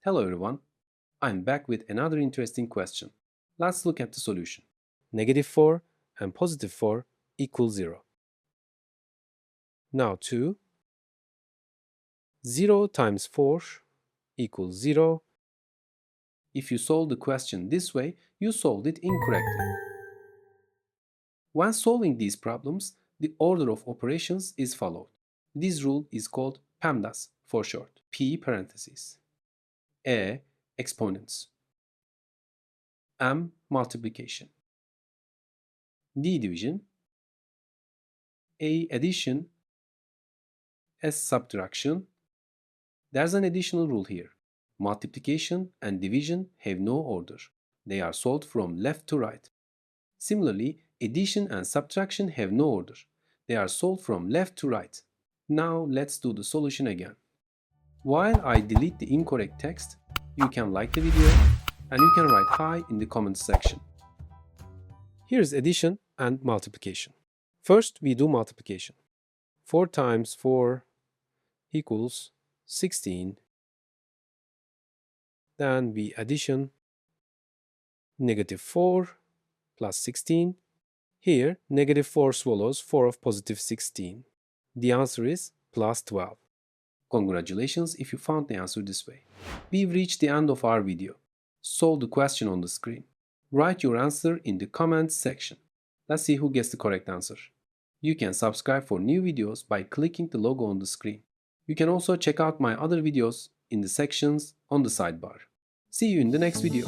Hello everyone, I'm back with another interesting question. Let's look at the solution. -4 and +4 equal 0. Now 0 times 4 equals 0. If you solve the question this way, you solved it incorrectly. When solving these problems, the order of operations is followed. This rule is called PEMDAS for short. P parentheses. E exponents. M multiplication. D division. A addition. S subtraction. There's an additional rule here. Multiplication and division have no order. They are solved from left to right. Similarly, addition and subtraction have no order. They are solved from left to right. Now let's do the solution again. While I delete the incorrect text, you can like the video and you can write hi in the comments section. Here's addition and multiplication. First, we do multiplication. 4 times 4 equals 16. Then we addition -4 plus 16. Here, -4 swallows 4 of +16. The answer is +12. Congratulations if you found the answer this way. We've reached the end of our video. Solve the question on the screen. Write your answer in the comments section. Let's see who gets the correct answer. You can subscribe for new videos by clicking the logo on the screen. You can also check out my other videos in the sections on the sidebar. See you in the next video.